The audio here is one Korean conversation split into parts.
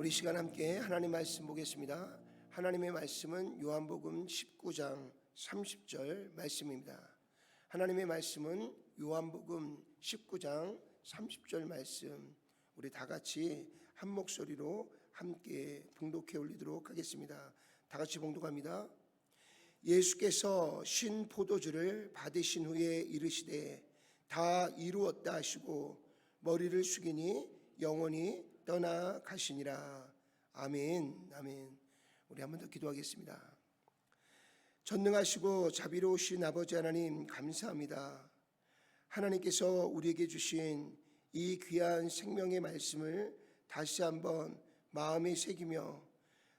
우리 시간 함께 하나님 말씀 보겠습니다. 하나님의 말씀은 요한복음 19장 30절 말씀입니다. 하나님의 말씀은 요한복음 19장 30절 말씀, 우리 다 같이 한 목소리로 함께 봉독해 올리도록 하겠습니다. 다 같이 봉독합니다. 예수께서 신 포도주를 받으신 후에 이르시되 다 이루었다 하시고 머리를 숙이니 영원히 떠나가시니라. 아멘. 아멘. 우리 한 번 더 기도하겠습니다. 전능하시고 자비로우신 아버지 하나님, 감사합니다. 하나님께서 우리에게 주신 이 귀한 생명의 말씀을 다시 한번 마음에 새기며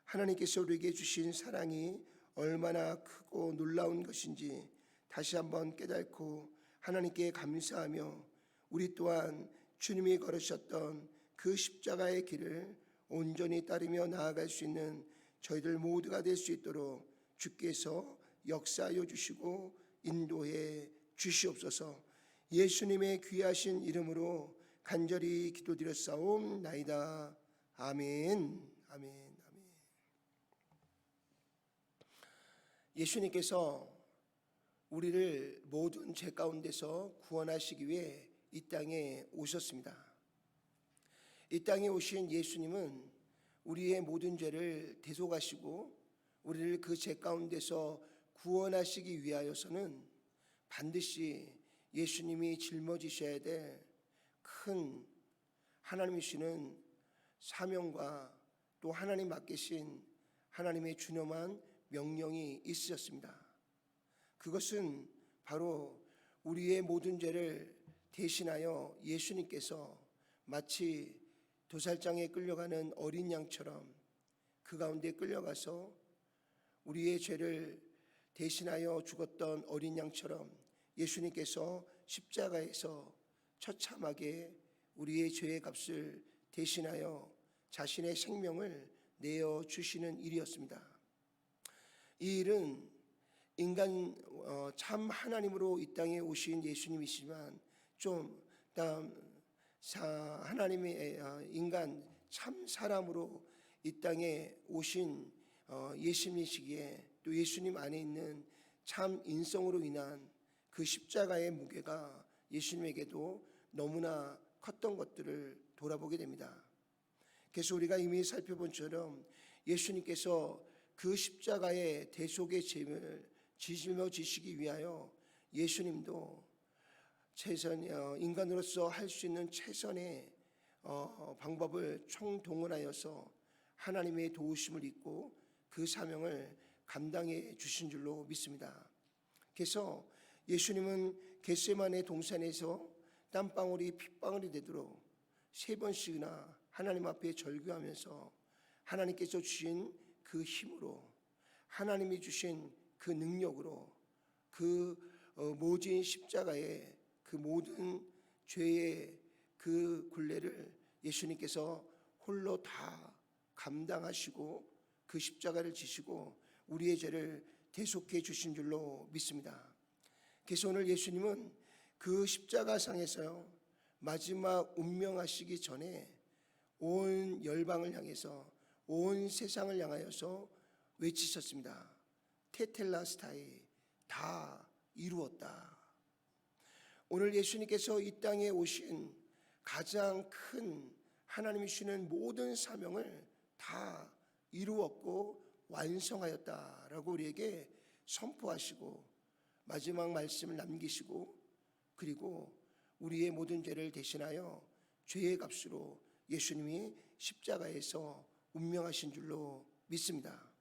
하나님께서 우리에게 주신 사랑이 얼마나 크고 놀라운 것인지 다시 한번 깨닫고 하나님께 감사하며 우리 또한 주님이 걸으셨던 그 십자가의 길을 온전히 따르며 나아갈 수 있는 저희들 모두가 될 수 있도록 주께서 역사하여 주시고 인도해 주시옵소서. 예수님의 귀하신 이름으로 간절히 기도드렸사옵나이다. 아멘. 아멘. 아멘. 예수님께서 우리를 모든 죄 가운데서 구원하시기 위해 이 땅에 오셨습니다. 이 땅에 오신 예수님은 우리의 모든 죄를 대속하시고 우리를 그 죄 가운데서 구원하시기 위하여서는 반드시 예수님이 짊어지셔야 될 큰 하나님이 주시는 사명과 또 하나님 맡기신 하나님의 준엄한 명령이 있으셨습니다. 그것은 바로 우리의 모든 죄를 대신하여 예수님께서 마치 도살장에 끌려가는 어린 양처럼 그 가운데 끌려가서 우리의 죄를 대신하여 죽었던 어린 양처럼 예수님께서 십자가에서 처참하게 우리의 죄의 값을 대신하여 자신의 생명을 내어 주시는 일이었습니다. 이 일은 인간 참 하나님으로 이 땅에 오신 예수님이시지만 좀 하나님의 인간 참 사람으로 이 땅에 오신 예수님이시기에 또 예수님 안에 있는 참 인성으로 인한 그 십자가의 무게가 예수님에게도 너무나 컸던 것들을 돌아보게 됩니다. 그래서 우리가 이미 살펴본 처럼 예수님께서 그 십자가의 대속의 짐을 짊어지시기 위하여 예수님도 인간으로서 할 수 있는 최선의 방법을 총동원하여서 하나님의 도우심을 입고 그 사명을 감당해 주신 줄로 믿습니다. 그래서 예수님은 겟세마네 동산에서 땀방울이 핏방울이 되도록 3번씩이나 하나님 앞에 절규하면서 하나님께서 주신 그 힘으로, 하나님이 주신 그 능력으로 그 모진 십자가의 그 모든 죄의 그 굴레를 예수님께서 홀로 다 감당하시고 그 십자가를 지시고 우리의 죄를 대속해 주신 줄로 믿습니다. 그래서 오늘 예수님은 그 십자가상에서요, 마지막 운명하시기 전에 온 열방을 향해서, 온 세상을 향하여서 외치셨습니다. 테텔라스타이, 다 이루었다. 오늘 예수님께서 이 땅에 오신 가장 큰 하나님이 주시는 모든 사명을 다 이루었고 완성하였다라고 우리에게 선포하시고 마지막 말씀을 남기시고 그리고 우리의 모든 죄를 대신하여 죄의 값으로 예수님이 십자가에서 운명하신 줄로 믿습니다.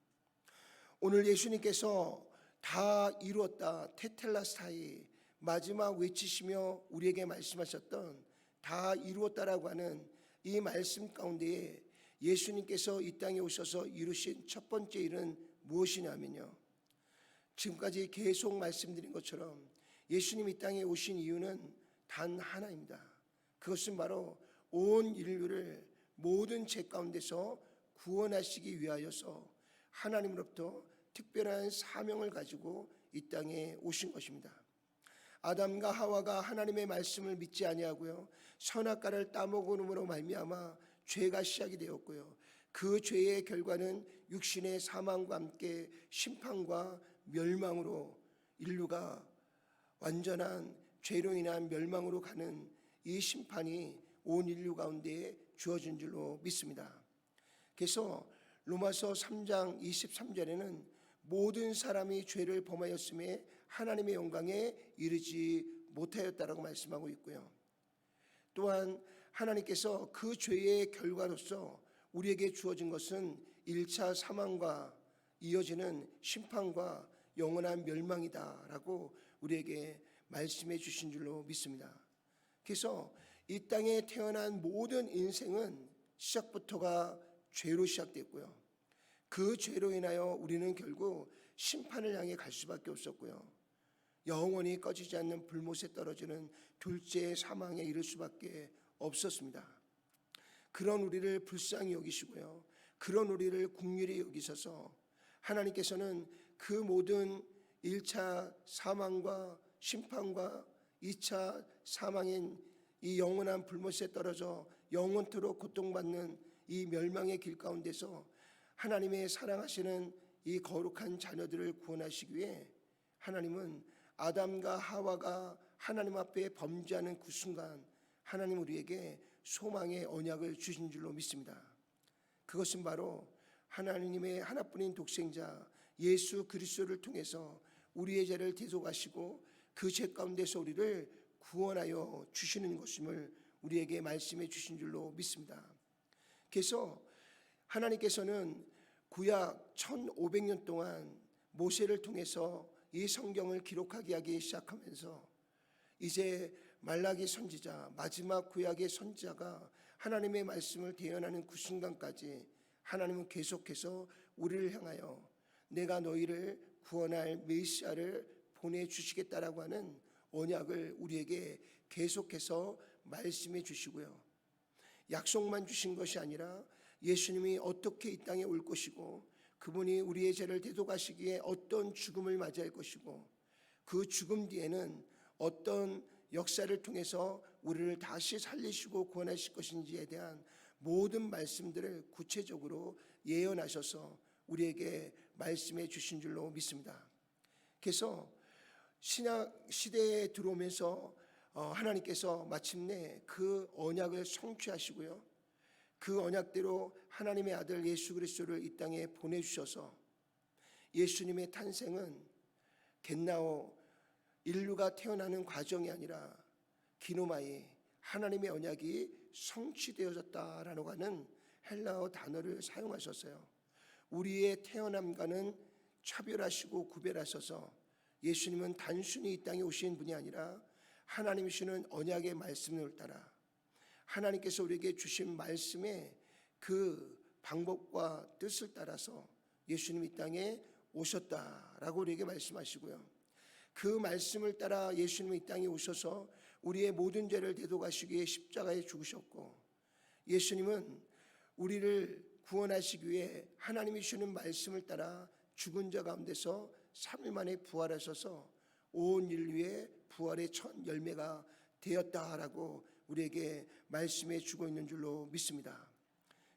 오늘 예수님께서 다 이루었다, 테텔라스타이, 마지막 외치시며 우리에게 말씀하셨던 다 이루었다라고 하는 이 말씀 가운데에 예수님께서 이 땅에 오셔서 이루신 첫 번째 일은 무엇이냐면요, 지금까지 계속 말씀드린 것처럼 예수님이 이 땅에 오신 이유는 단 하나입니다. 그것은 바로 온 인류를 모든 죄 가운데서 구원하시기 위하여서 하나님으로부터 특별한 사명을 가지고 이 땅에 오신 것입니다. 아담과 하와가 하나님의 말씀을 믿지 아니하고요, 선악과를 따먹음으로 말미암아 죄가 시작이 되었고요, 그 죄의 결과는 육신의 사망과 함께 심판과 멸망으로 인류가 완전한 죄로 인한 멸망으로 가는 이 심판이 온 인류 가운데에 주어진 줄로 믿습니다. 그래서 로마서 3장 23절에는 모든 사람이 죄를 범하였음에 하나님의 영광에 이르지 못하였다라고 말씀하고 있고요. 또한 하나님께서 그 죄의 결과로서 우리에게 주어진 것은 1차 사망과 이어지는 심판과 영원한 멸망이다라고 우리에게 말씀해 주신 줄로 믿습니다. 그래서 이 땅에 태어난 모든 인생은 시작부터가 죄로 시작됐고요. 그 죄로 인하여 우리는 결국 심판을 향해 갈 수밖에 없었고요. 영원히 꺼지지 않는 불못에 떨어지는 둘째 사망에 이를 수밖에 없었습니다. 그런 우리를 불쌍히 여기시고요. 그런 우리를 긍휼히 여기셔서 하나님께서는 그 모든 1차 사망과 심판과 2차 사망인 이 영원한 불못에 떨어져 영원토록 고통받는 이 멸망의 길 가운데서 하나님의 사랑하시는 이 거룩한 자녀들을 구원하시기 위해 하나님은 아담과 하와가 하나님 앞에 범죄하는 그 순간 하나님 우리에게 소망의 언약을 주신 줄로 믿습니다. 그것은 바로 하나님의 하나뿐인 독생자 예수 그리스도를 통해서 우리의 죄를 대속하시고 그 죄 가운데서 우리를 구원하여 주시는 것임을 우리에게 말씀해 주신 줄로 믿습니다. 그래서 하나님께서는 구약 1500년 동안 모세를 통해서 이 성경을 기록하게 하기 시작하면서 이제 말라기 선지자 마지막 구약의 선지자가 하나님의 말씀을 대언하는 그 순간까지 하나님은 계속해서 우리를 향하여 내가 너희를 구원할 메시아를 보내주시겠다라고 하는 언약을 우리에게 계속해서 말씀해 주시고요. 약속만 주신 것이 아니라 예수님이 어떻게 이 땅에 올 것이고 그분이 우리의 죄를 대속하시기에 어떤 죽음을 맞이할 것이고 그 죽음 뒤에는 어떤 역사를 통해서 우리를 다시 살리시고 구원하실 것인지에 대한 모든 말씀들을 구체적으로 예언하셔서 우리에게 말씀해 주신 줄로 믿습니다. 그래서 신약 시대에 들어오면서 하나님께서 마침내 그 언약을 성취하시고요. 그 언약대로 하나님의 아들 예수 그리스도를 이 땅에 보내주셔서 예수님의 탄생은 겟나오 인류가 태어나는 과정이 아니라 기노마이 하나님의 언약이 성취되어졌다라고 하는 헬라어 단어를 사용하셨어요. 우리의 태어남과는 차별하시고 구별하셔서 예수님은 단순히 이 땅에 오신 분이 아니라 하나님이 주시는 언약의 말씀을 따라 하나님께서 우리에게 주신 말씀의 그 방법과 뜻을 따라서 예수님이 이 땅에 오셨다라고 우리에게 말씀하시고요. 그 말씀을 따라 예수님이 이 땅에 오셔서 우리의 모든 죄를 대속하시기 위해 십자가에 죽으셨고 예수님은 우리를 구원하시기 위해 하나님이 주시는 말씀을 따라 죽은 자 가운데서 3일 만에 부활하셔서 온 인류의 부활의 첫 열매가 되었다라고 우리에게 말씀해 주고 있는 줄로 믿습니다.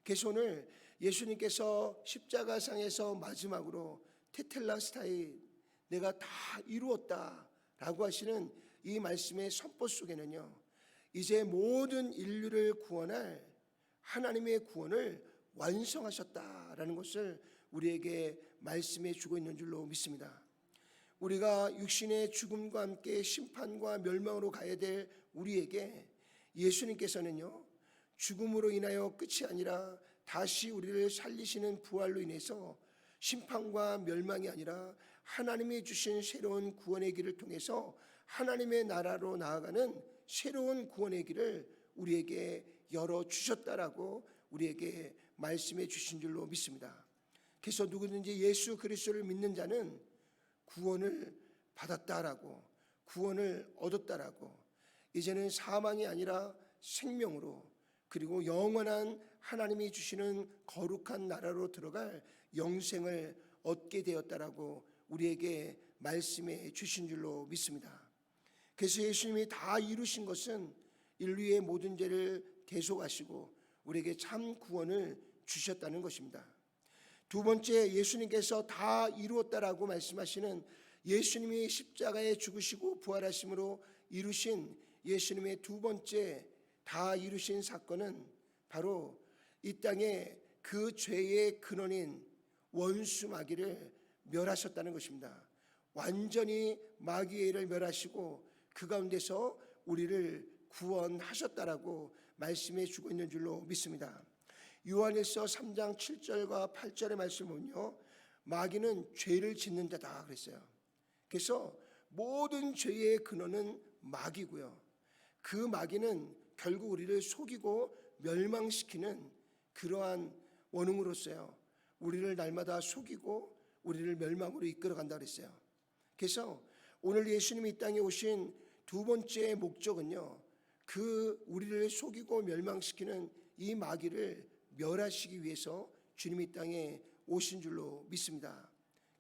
그래서 오늘 예수님께서 십자가상에서 마지막으로 테텔라스타이 내가 다 이루었다라고 하시는 이 말씀의 선포 속에는요, 이제 모든 인류를 구원할 하나님의 구원을 완성하셨다라는 것을 우리에게 말씀해 주고 있는 줄로 믿습니다. 우리가 육신의 죽음과 함께 심판과 멸망으로 가야 될 우리에게 예수님께서는요, 죽음으로 인하여 끝이 아니라 다시 우리를 살리시는 부활로 인해서 심판과 멸망이 아니라 하나님이 주신 새로운 구원의 길을 통해서 하나님의 나라로 나아가는 새로운 구원의 길을 우리에게 열어주셨다라고 우리에게 말씀해 주신 줄로 믿습니다. 그래서 누구든지 예수 그리스도를 믿는 자는 구원을 받았다라고, 구원을 얻었다라고, 이제는 사망이 아니라 생명으로, 그리고 영원한 하나님이 주시는 거룩한 나라로 들어갈 영생을 얻게 되었다라고 우리에게 말씀해 주신 줄로 믿습니다. 그래서 예수님이 다 이루신 것은 인류의 모든 죄를 대속하시고 우리에게 참 구원을 주셨다는 것입니다. 두 번째, 예수님께서 다 이루었다라고 말씀하시는 예수님이 십자가에 죽으시고 부활하심으로 이루신 예수님의 두 번째 다 이루신 사건은 바로 이 땅에 그 죄의 근원인 원수 마귀를 멸하셨다는 것입니다. 완전히 마귀의 일을 멸하시고 그 가운데서 우리를 구원하셨다라고 말씀해 주고 있는 줄로 믿습니다. 요한일서 3장 7절과 8절의 말씀을 보면요, 마귀는 죄를 짓는 자다 그랬어요. 그래서 모든 죄의 근원은 마귀고요, 그 마귀는 결국 우리를 속이고 멸망시키는 그러한 원흉으로서요, 우리를 날마다 속이고 우리를 멸망으로 이끌어간다 그랬어요. 그래서 오늘 예수님이 이 땅에 오신 두 번째 목적은요, 그 우리를 속이고 멸망시키는 이 마귀를 멸하시기 위해서 주님이 이 땅에 오신 줄로 믿습니다.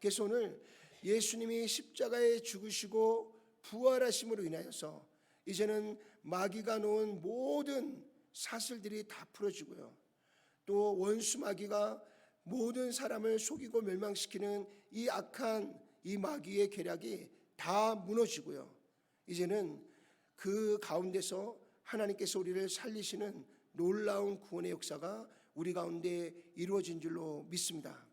그래서 오늘 예수님이 십자가에 죽으시고 부활하심으로 인하여서 이제는 마귀가 놓은 모든 사슬들이 다 풀어지고요, 또 원수 마귀가 모든 사람을 속이고 멸망시키는 이 악한 이 마귀의 계략이 다 무너지고요, 이제는 그 가운데서 하나님께서 우리를 살리시는 놀라운 구원의 역사가 우리 가운데 이루어진 줄로 믿습니다.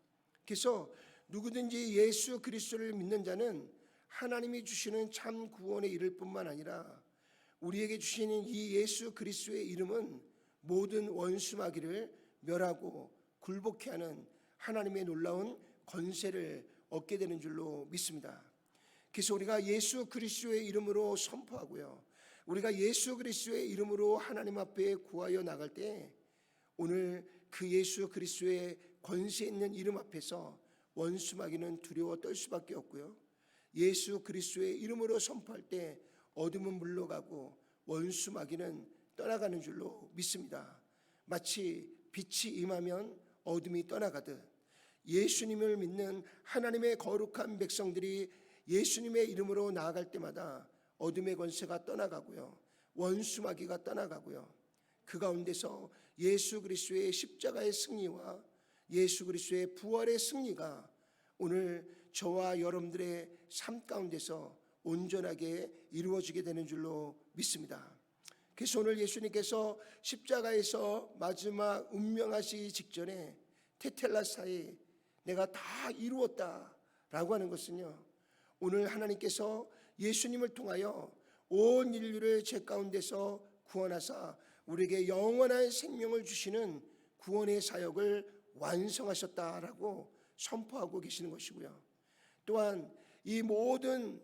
그래서 누구든지 예수 그리스도를 믿는 자는 하나님이 주시는 참 구원에 이를 뿐만 아니라 우리에게 주시는 이 예수 그리스도의 이름은 모든 원수 마귀를 멸하고 굴복케 하는 하나님의 놀라운 권세를 얻게 되는 줄로 믿습니다. 그래서 우리가 예수 그리스도의 이름으로 선포하고요, 우리가 예수 그리스도의 이름으로 하나님 앞에 구하여 나갈 때 오늘 그 예수 그리스도의 권세 있는 이름 앞에서 원수 마귀는 두려워 떨 수밖에 없고요, 예수 그리스도의 이름으로 선포할 때 어둠은 물러가고 원수 마귀는 떠나가는 줄로 믿습니다. 마치 빛이 임하면 어둠이 떠나가듯 예수님을 믿는 하나님의 거룩한 백성들이 예수님의 이름으로 나아갈 때마다 어둠의 권세가 떠나가고요, 원수 마귀가 떠나가고요, 그 가운데서 예수 그리스도의 십자가의 승리와 예수 그리스도의 부활의 승리가 오늘 저와 여러분들의 삶 가운데서 온전하게 이루어지게 되는 줄로 믿습니다. 그래서 오늘 예수님께서 십자가에서 마지막 운명하시기 직전에 테텔라사이 내가 다 이루었다라고 하는 것은요, 오늘 하나님께서 예수님을 통하여 온 인류를 죄 가운데서 구원하사 우리에게 영원한 생명을 주시는 구원의 사역을 완성하셨다라고 선포하고 계시는 것이고요, 또한 이 모든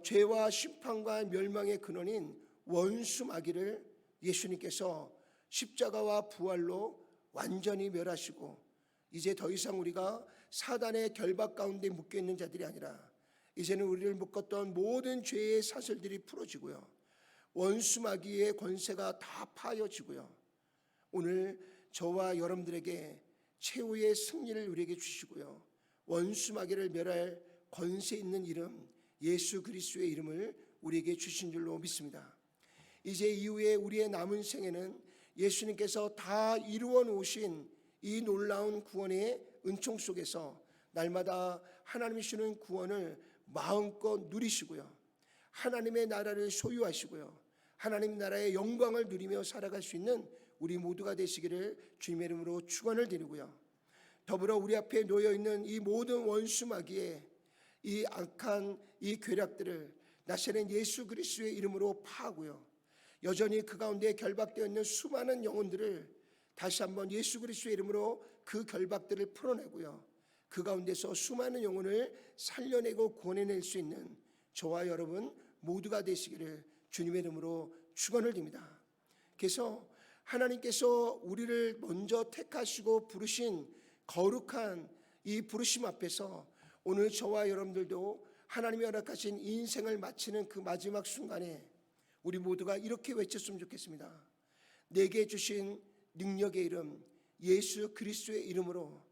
죄와 심판과 멸망의 근원인 원수 마귀를 예수님께서 십자가와 부활로 완전히 멸하시고 이제 더 이상 우리가 사단의 결박 가운데 묶여있는 자들이 아니라 이제는 우리를 묶었던 모든 죄의 사슬들이 풀어지고요, 원수 마귀의 권세가 다 파여지고요, 오늘 저와 여러분들에게 최후의 승리를 우리에게 주시고요, 원수 마귀를 멸할 권세 있는 이름 예수 그리스도의 이름을 우리에게 주신 줄로 믿습니다. 이제 이후에 우리의 남은 생에는 예수님께서 다 이루어 놓으신 이 놀라운 구원의 은총 속에서 날마다 하나님이 주시는 구원을 마음껏 누리시고요, 하나님의 나라를 소유하시고요, 하나님 나라의 영광을 누리며 살아갈 수 있는 우리 모두가 되시기를 주님의 이름으로 축원을 드리고요, 더불어 우리 앞에 놓여있는 이 모든 원수 마귀의 이 악한 이 괴략들을 나시는 예수 그리스도의 이름으로 파하고요, 여전히 그 가운데 결박되어 있는 수많은 영혼들을 다시 한번 예수 그리스도의 이름으로 그 결박들을 풀어내고요, 그 가운데서 수많은 영혼을 살려내고 구원해낼 수 있는 저와 여러분 모두가 되시기를 주님의 이름으로 축원을 드립니다. 그래서 하나님께서 우리를 먼저 택하시고 부르신 거룩한 이 부르심 앞에서 오늘 저와 여러분들도 하나님이 허락하신 인생을 마치는 그 마지막 순간에 우리 모두가 이렇게 외쳤으면 좋겠습니다. 내게 주신 능력의 이름 예수 그리스도의 이름으로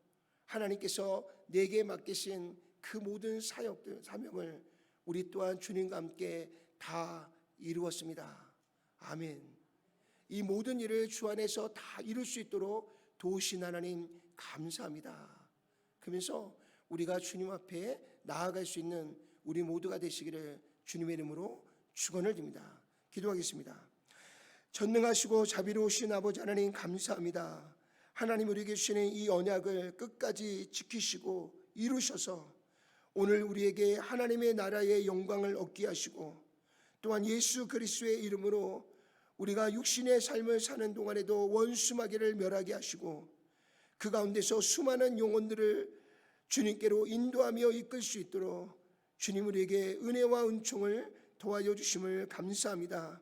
하나님께서 내게 맡기신 그 모든 사역들 사명을 우리 또한 주님과 함께 다 이루었습니다. 아멘. 이 모든 일을 주 안에서 다 이룰 수 있도록 도우신 하나님 감사합니다. 그러면서 우리가 주님 앞에 나아갈 수 있는 우리 모두가 되시기를 주님의 이름으로 축원을 드립니다. 기도하겠습니다. 전능하시고 자비로우신 아버지 하나님 감사합니다. 하나님 우리에게 주시는 이 언약을 끝까지 지키시고 이루셔서 오늘 우리에게 하나님의 나라의 영광을 얻게 하시고 또한 예수 그리스도의 이름으로 우리가 육신의 삶을 사는 동안에도 원수마귀를 멸하게 하시고 그 가운데서 수많은 영혼들을 주님께로 인도하며 이끌 수 있도록 주님 우리에게 은혜와 은총을 도와줘 주심을 감사합니다.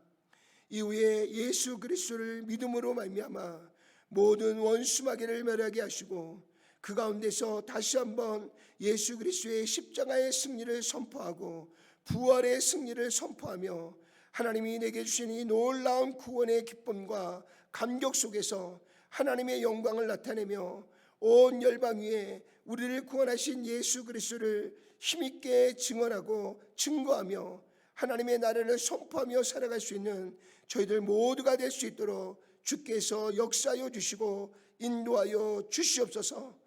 이후에 예수 그리스도를 믿음으로 말미암아 모든 원수마귀를 멸하게 하시고 그 가운데서 다시 한번 예수 그리스도의 십자가의 승리를 선포하고 부활의 승리를 선포하며 하나님이 내게 주신 이 놀라운 구원의 기쁨과 감격 속에서 하나님의 영광을 나타내며 온 열방 위에 우리를 구원하신 예수 그리스도를 힘있게 증언하고 증거하며 하나님의 나라를 선포하며 살아갈 수 있는 저희들 모두가 될 수 있도록 주께서 역사하여 주시고 인도하여 주시옵소서.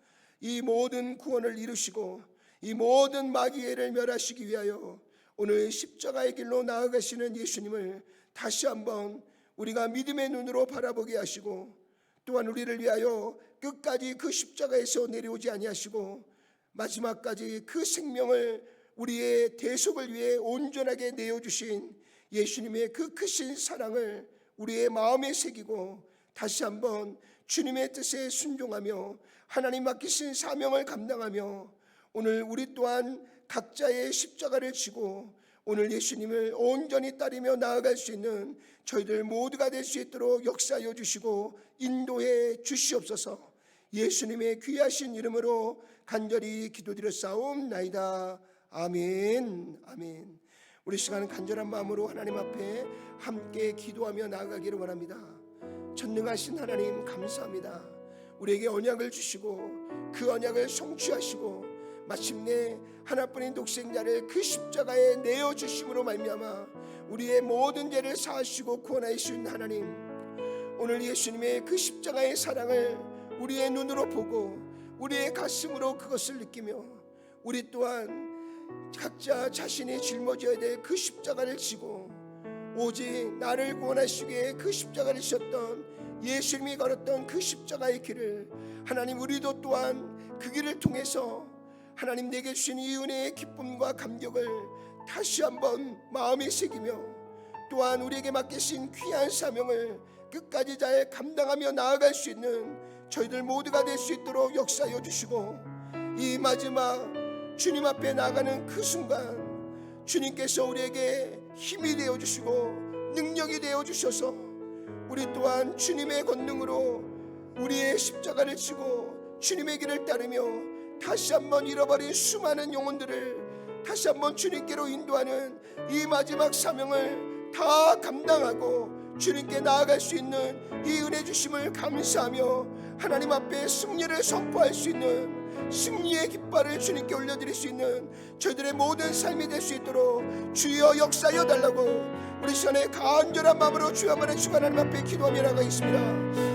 이 모든 구원을 이루시고 이 모든 마귀를 멸하시기 위하여 오늘 십자가의 길로 나아가시는 예수님을 다시 한번 우리가 믿음의 눈으로 바라보게 하시고 또한 우리를 위하여 끝까지 그 십자가에서 내려오지 아니하시고 마지막까지 그 생명을 우리의 대속을 위해 온전하게 내어주신 예수님의 그 크신 사랑을 우리의 마음에 새기고 다시 한번 주님의 뜻에 순종하며 하나님 맡기신 사명을 감당하며 오늘 우리 또한 각자의 십자가를 지고 오늘 예수님을 온전히 따르며 나아갈 수 있는 저희들 모두가 될 수 있도록 역사하여 주시고 인도해 주시옵소서. 예수님의 귀하신 이름으로 간절히 기도드렸사옵나이다. 아멘. 아멘. 우리 시간은 간절한 마음으로 하나님 앞에 함께 기도하며 나아가기를 원합니다. 전능하신 하나님 감사합니다. 우리에게 언약을 주시고 그 언약을 성취하시고 마침내 하나뿐인 독생자를 그 십자가에 내어주심으로 말미암아 우리의 모든 죄를 사하시고 구원하신 하나님, 오늘 예수님의 그 십자가의 사랑을 우리의 눈으로 보고 우리의 가슴으로 그것을 느끼며 우리 또한 각자 자신이 짊어져야 될 그 십자가를 지고 오직 나를 구원하시기 위해 그 십자가를 지셨던 예수님이 걸었던 그 십자가의 길을 하나님 우리도 또한 그 길을 통해서 하나님 내게 주신 이 은혜의 기쁨과 감격을 다시 한번 마음에 새기며 또한 우리에게 맡기신 귀한 사명을 끝까지 잘 감당하며 나아갈 수 있는 저희들 모두가 될 수 있도록 역사하여 주시고 이 마지막 주님 앞에 나가는 그 순간 주님께서 우리에게 힘이 되어주시고 능력이 되어주셔서 우리 또한 주님의 권능으로 우리의 십자가를 지고 주님의 길을 따르며 다시 한번 잃어버린 수많은 영혼들을 다시 한번 주님께로 인도하는 이 마지막 사명을 다 감당하고 주님께 나아갈 수 있는 이 은혜 주심을 감사하며 하나님 앞에 승리를 선포할 수 있는 승리의 깃발을 주님께 올려드릴 수 있는 저희들의 모든 삶이 될 수 있도록 주여 역사하여 달라고 우리 시간에 간절한 마음으로 주여 한번 해주시고 하나님 앞에 기도하며 나가겠습니다.